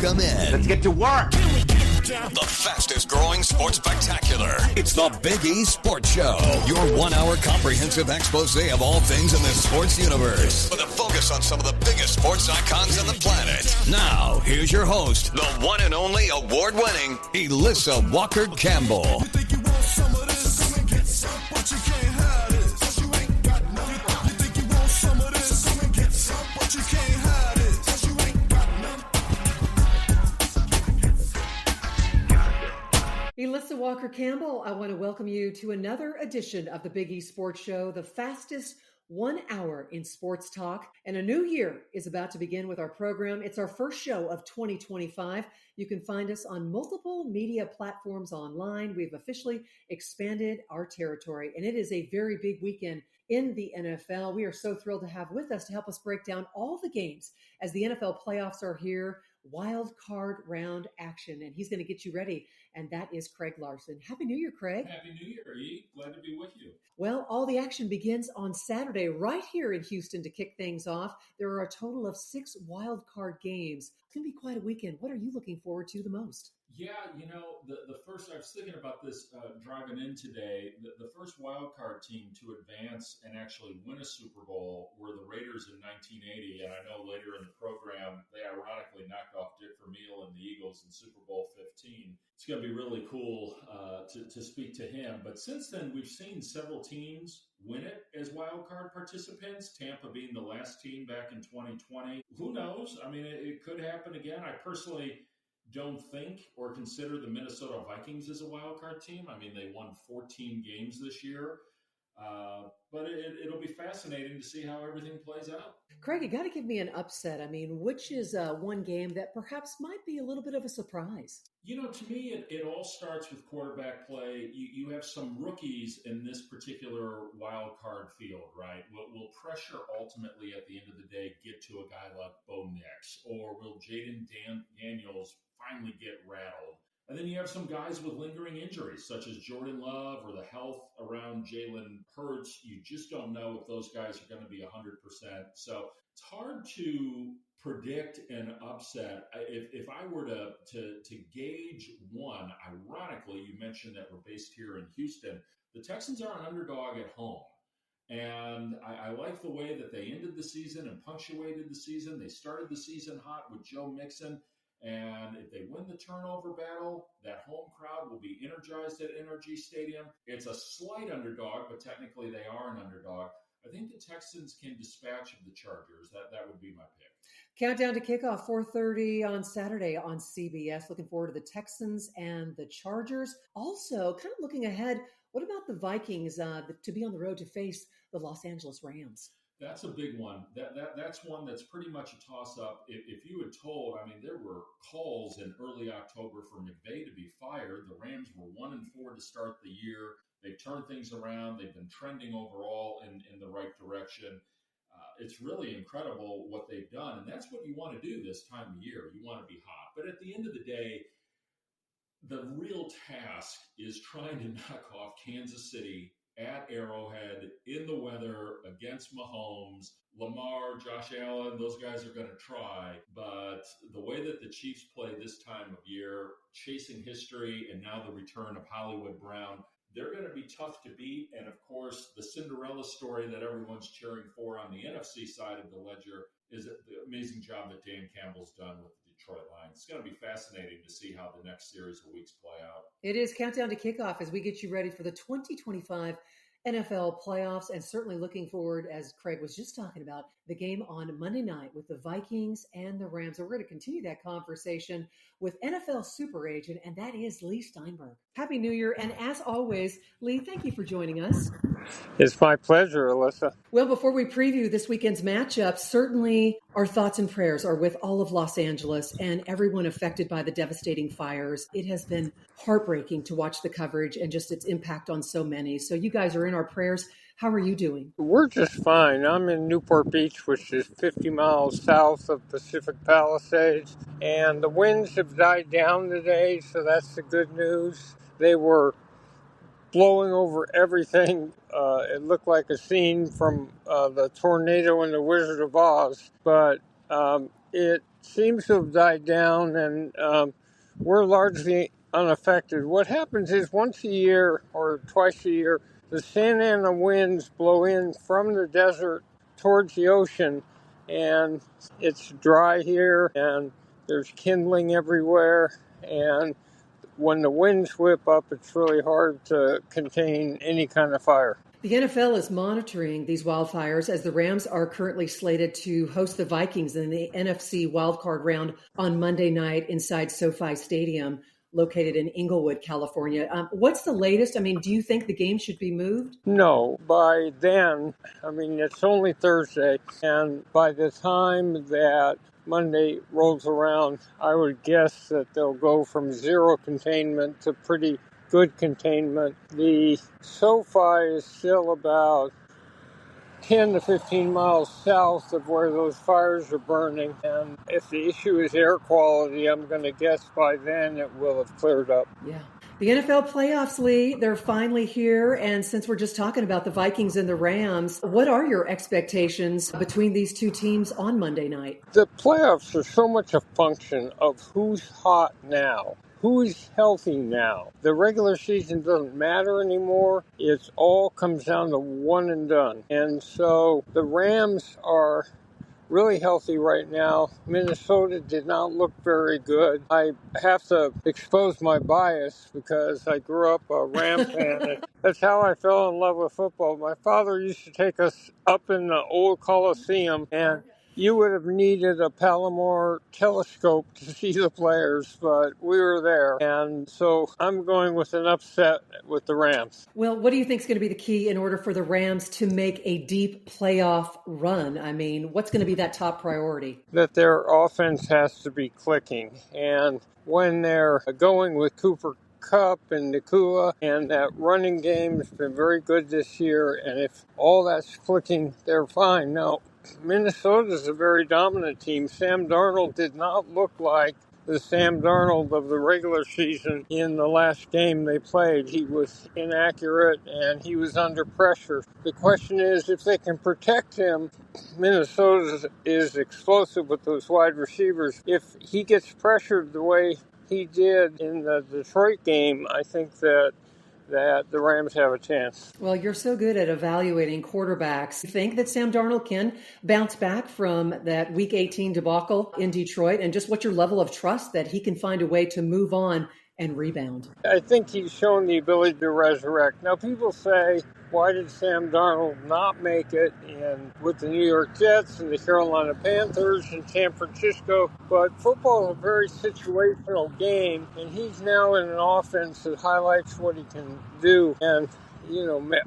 Welcome in. Let's get to work. The fastest growing sports spectacular. It's the Big E Sports Show. Your 1 hour comprehensive expose of all things in the sports universe. With a focus on some of the biggest sports icons on the planet. Now, here's your host, the one and only award-winning Elissa Walker Campbell. Elissa Walker Campbell, I want to welcome you to another edition of the Big E Sports Show, the fastest 1 hour in sports talk. And a new year is about to begin with our program. It's our first show of 2025. You can find us on multiple media platforms online. We've officially expanded our territory, and it is a very big weekend in the NFL. We are so thrilled to have with us to help us break down all the games as the NFL playoffs are here. Wild card round action, and he's going to get you ready, and that is Craig Larson. Happy New Year, Craig. Happy New Year, E. Glad to be with you. Well, all the action begins on Saturday right here in Houston to kick things off. There are a total of 6 wild card games. It's going to be quite a weekend. What are you looking forward to the most? Yeah, the first, I was thinking about this driving in today, the first wild card team to advance and actually win a Super Bowl were the Raiders in 1980, and I know later in the program, they ironically knocked off Dick Vermeil and the Eagles in Super Bowl 15. It's going to be really cool to speak to him, but since then, we've seen several teams win it as wild card participants, Tampa being the last team back in 2020. Who knows? I mean, it could happen again. I personally don't think or consider the Minnesota Vikings as a wild card team. I mean, they won 14 games this year, but it'll be fascinating to see how everything plays out. Craig, you got to give me an upset. I mean, which is one game that perhaps might be a little bit of a surprise? To me, it all starts with quarterback play. You have some rookies in this particular wild card field, right? Will pressure ultimately at the end of the day get to a guy like Bo Nix, or will Jaden Daniels finally get rattled? And then you have some guys with lingering injuries, such as Jordan Love or the health around Jalen Hurts. You just don't know if those guys are going to be 100%. So it's hard to predict an upset. If I were to gauge one, ironically, you mentioned that we're based here in Houston. The Texans are an underdog at home. And I like the way that they ended the season and punctuated the season. They started the season hot with Joe Mixon. And if they win the turnover battle, that home crowd will be energized at NRG Stadium. It's a slight underdog, but technically they are an underdog. I think the Texans can dispatch of the Chargers. That would be my pick. Countdown to kickoff, 4:30 on Saturday on CBS. Looking forward to the Texans and the Chargers. Also, kind of looking ahead, what about the Vikings to be on the road to face the Los Angeles Rams? That's a big one. That's one that's pretty much a toss-up. If you had told, I mean, there were calls in early October for McVay to be fired. The Rams were 1-4 to start the year. They've turned things around. They've been trending overall in the right direction. It's really incredible what they've done, and that's what you want to do this time of year. You want to be hot. But at the end of the day, the real task is trying to knock off Kansas City at Arrowhead, in the weather, against Mahomes, Lamar, Josh Allen. Those guys are going to try. But the way that the Chiefs play this time of year, chasing history, and now the return of Hollywood Brown, they're going to be tough to beat. And, of course, the Cinderella story that everyone's cheering for on the NFC side of the ledger is the amazing job that Dan Campbell's done with the Detroit Lions. It's going to be fascinating to see how the next series of weeks play out. It is countdown to kickoff as we get you ready for the 2025 NFL playoffs, and certainly looking forward, as Craig was just talking about, the game on Monday night with the Vikings and the Rams. So we're going to continue that conversation with NFL super agent, and that is Leigh Steinberg. Happy New Year. And as always, Leigh, thank you for joining us. It's my pleasure, Elissa. Well, before we preview this weekend's matchup, certainly our thoughts and prayers are with all of Los Angeles and everyone affected by the devastating fires. It has been heartbreaking to watch the coverage and just its impact on so many. So you guys are in our prayers. How are you doing? We're just fine. I'm in Newport Beach, which is 50 miles south of Pacific Palisades, and the winds have died down today, so that's the good news. They were blowing over everything. It looked like a scene from the tornado in The Wizard of Oz, but It seems to have died down, and we're largely unaffected. What happens is once a year or twice a year, the Santa Ana winds blow in from the desert towards the ocean, and it's dry here, and there's kindling everywhere, and when the winds whip up, it's really hard to contain any kind of fire. The NFL is monitoring these wildfires as the Rams are currently slated to host the Vikings in the NFC wildcard round on Monday night inside SoFi Stadium, located in Inglewood, California. What's the latest? I mean, do you think the game should be moved? No, by then, it's only Thursday, and by the time that Monday rolls around, I would guess that they'll go from zero containment to pretty good containment. The SoFi is still about 10 to 15 miles south of where those fires are burning. And if the issue is air quality, I'm going to guess by then it will have cleared up. Yeah. The NFL playoffs, Leigh, they're finally here. And since we're just talking about the Vikings and the Rams, what are your expectations between these two teams on Monday night? The playoffs are so much a function of who's hot now. Who's healthy now? The regular season doesn't matter anymore. It all comes down to one and done. And so the Rams are really healthy right now. Minnesota did not look very good. I have to expose my bias because I grew up a Ram fan. That's how I fell in love with football. My father used to take us up in the old Coliseum, and you would have needed a Palomar telescope to see the players, but we were there. And so I'm going with an upset with the Rams. Well, what do you think is going to be the key in order for the Rams to make a deep playoff run? I mean, what's going to be that top priority? That their offense has to be clicking. And when they're going with Cooper Kupp and Nakua, and that running game has been very good this year, and if all that's clicking, they're fine. Now, Minnesota is a very dominant team. Sam Darnold did not look like the Sam Darnold of the regular season in the last game they played. He was inaccurate and he was under pressure. The question is if they can protect him. Minnesota is explosive with those wide receivers. If he gets pressured the way he did in the Detroit game, I think that the Rams have a chance. Well, you're so good at evaluating quarterbacks. You think that Sam Darnold can bounce back from that Week 18 debacle in Detroit? And just what's your level of trust that he can find a way to move on and rebound? I think he's shown the ability to resurrect. Now, people say, why did Sam Darnold not make it with the New York Jets and the Carolina Panthers and San Francisco? But football is a very situational game, and he's now in an offense that highlights what he can do. And,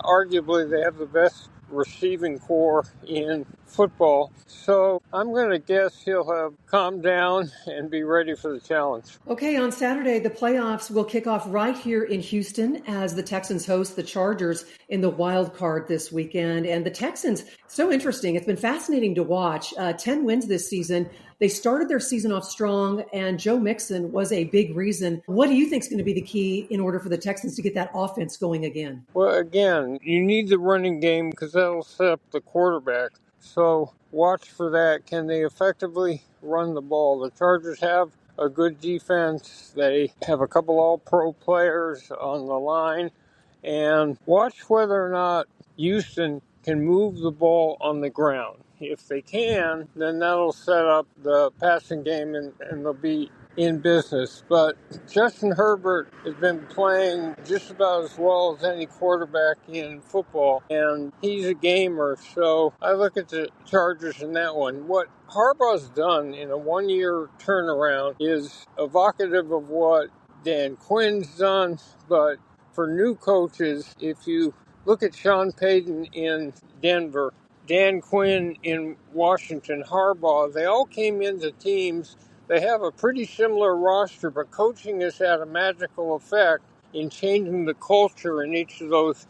arguably they have the best receiving core in football. So I'm going to guess he'll have calmed down and be ready for the challenge. Okay, on Saturday, the playoffs will kick off right here in Houston as the Texans host the Chargers in the wild card this weekend. And the Texans, so interesting. It's been fascinating to watch. 10 wins this season. They started their season off strong, and Joe Mixon was a big reason. What do you think is going to be the key in order for the Texans to get that offense going again? Well, again, you need the running game because that'll set up the quarterback. So watch for that. Can they effectively run the ball? The Chargers have a good defense. They have a couple all-pro players on the line. And watch whether or not Houston can move the ball on the ground. If they can, then that'll set up the passing game and they'll be in business. But Justin Herbert has been playing just about as well as any quarterback in football, and he's a gamer. So I look at the Chargers in that one. What Harbaugh's done in a one-year turnaround is evocative of what Dan Quinn's done, but for new coaches, if you look at Sean Payton in Denver, Dan Quinn in Washington, Harbaugh, they all came into teams. They have a pretty similar roster, but coaching has had a magical effect in changing the culture in each of those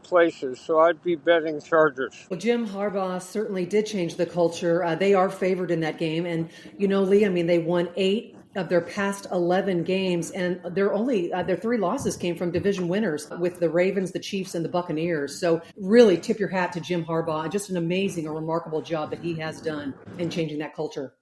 places. So I'd be betting Chargers. Well, Jim Harbaugh certainly did change the culture. They are favored in that game. And, Leigh, they won 8 of their past 11 games, and their 3 losses came from division winners with the Ravens, the Chiefs, and the Buccaneers. So really tip your hat to Jim Harbaugh, and just an amazing, a remarkable job that he has done in changing that culture.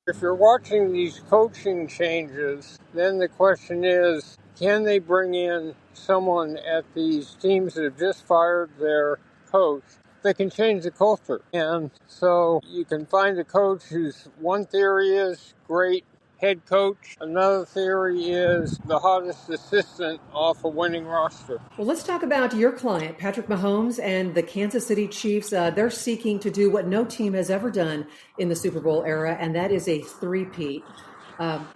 If you're watching these coaching changes, then the question is, can they bring in someone at these teams that have just fired their coach that can change the culture? And so you can find a coach whose one theory is great head coach. Another theory is the hottest assistant off a winning roster. Well, let's talk about your client, Patrick Mahomes and the Kansas City Chiefs. They're seeking to do what no team has ever done in the Super Bowl era, and that is a three-peat.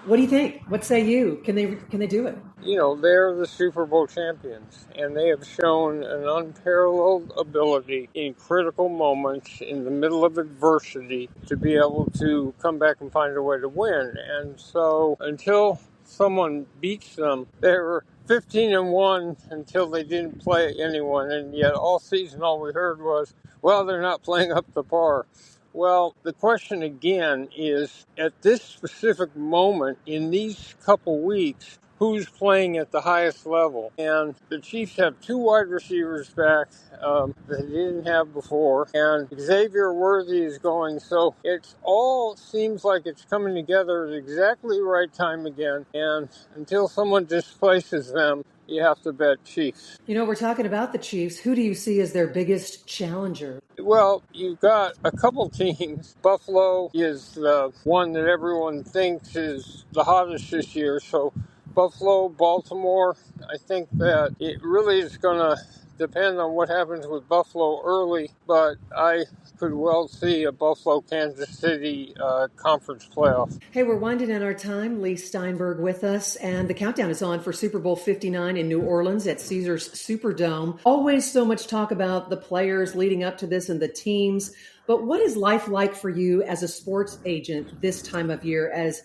What do you think? What say you? Can they do it? You know, they're the Super Bowl champions, and they have shown an unparalleled ability in critical moments in the middle of adversity to be able to come back and find a way to win. And so until someone beats them, they were 15-1 until they didn't play anyone, and yet all season all we heard was, well, they're not playing up to par. Well, the question again is, at this specific moment, in these couple weeks, who's playing at the highest level? And the Chiefs have 2 wide receivers back that they didn't have before, and Xavier Worthy is going. So it all seems like it's coming together at exactly the right time again, and until someone displaces them, you have to bet Chiefs. You know, we're talking about the Chiefs. Who do you see as their biggest challenger? Well, you've got a couple teams. Buffalo is the one that everyone thinks is the hottest this year. So Buffalo, Baltimore, I think that it really is going to depend on what happens with Buffalo early, but I could well see a Buffalo-Kansas City conference playoff. Hey, we're winding down our time. Leigh Steinberg with us, and the countdown is on for Super Bowl 59 in New Orleans at Caesars Superdome. Always so much talk about the players leading up to this and the teams, but what is life like for you as a sports agent this time of year as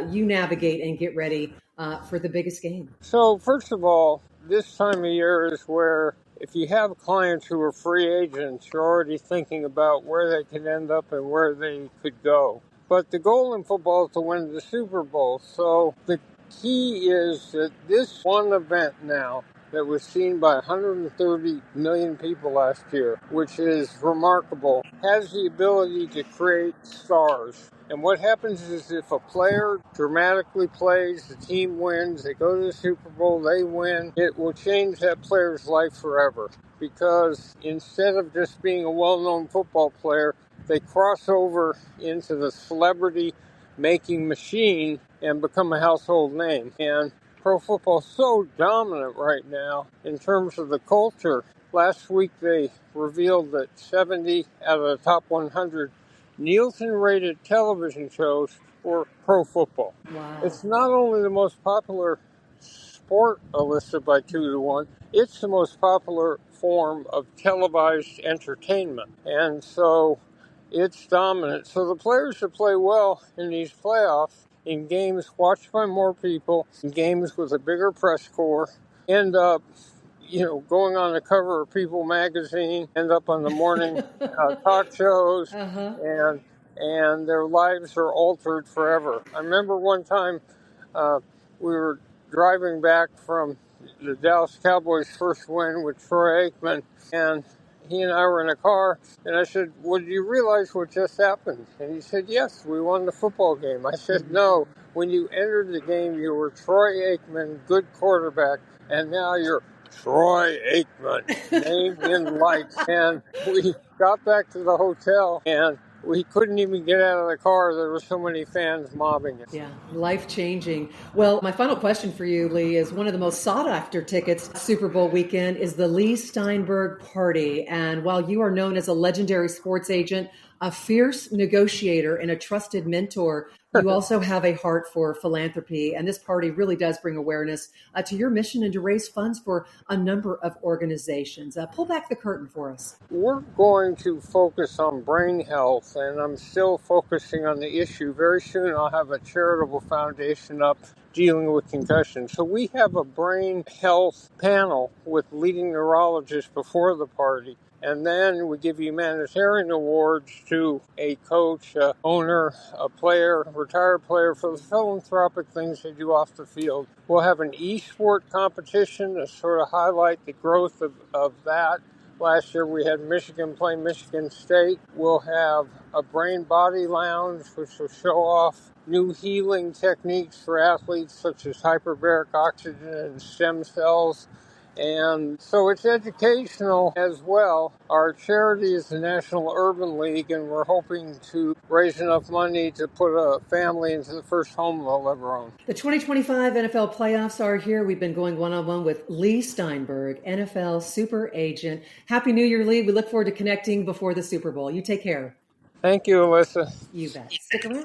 you navigate and get ready for the biggest game? So, first of all, this time of year is where if you have clients who are free agents, you're already thinking about where they could end up and where they could go. But the goal in football is to win the Super Bowl. So the key is that this one event now that was seen by 130 million people last year, which is remarkable, has the ability to create stars. And what happens is if a player dramatically plays, the team wins, they go to the Super Bowl, they win, it will change that player's life forever. Because instead of just being a well-known football player, they cross over into the celebrity-making machine and become a household name. And pro football is so dominant right now in terms of the culture. Last week they revealed that 70 out of the top 100 Nielsen-rated television shows were pro football. Wow. It's not only the most popular sport, Elissa, by 2-1, it's the most popular form of televised entertainment. And so it's dominant. So the players that play well in these playoffs, in games watched by more people, in games with a bigger press corps, end up going on the cover of People magazine, end up on the morning talk shows, and their lives are altered forever. I remember one time we were driving back from the Dallas Cowboys' first win with Troy Aikman, and he and I were in a car, and I said, well, do you realize what just happened? And he said, yes, we won the football game. I said, no, when you entered the game, you were Troy Aikman, good quarterback, and now you're Troy Aikman, name in lights. And we got back to the hotel, and we couldn't even get out of the car. There were so many fans mobbing it. Yeah, life-changing. Well, my final question for you, Leigh, is one of the most sought-after tickets Super Bowl weekend is the Leigh Steinberg Party. And while you are known as a legendary sports agent, a fierce negotiator, and a trusted mentor, you also have a heart for philanthropy. And this party really does bring awareness to your mission and to raise funds for a number of organizations. Pull back the curtain for us. We're going to focus on brain health, and I'm still focusing on the issue. Very soon I'll have a charitable foundation up dealing with concussion. So we have a brain health panel with leading neurologists before the party. And then we give humanitarian awards to a coach, a owner, a player, retired player for the philanthropic things they do off the field. We'll have an e-sport competition to sort of highlight the growth of that. Last year we had Michigan play Michigan State. We'll have a brain body lounge, which will show off new healing techniques for athletes such as hyperbaric oxygen and stem cells. And so it's educational as well. Our charity is the National Urban League, and we're hoping to raise enough money to put a family into the first home they'll ever own. The 2025 NFL playoffs are here. We've been going one-on-one with Leigh Steinberg, NFL super agent. Happy New Year, Leigh. We look forward to connecting before the Super Bowl. You take care. Thank you, Elissa. You bet. Stick around.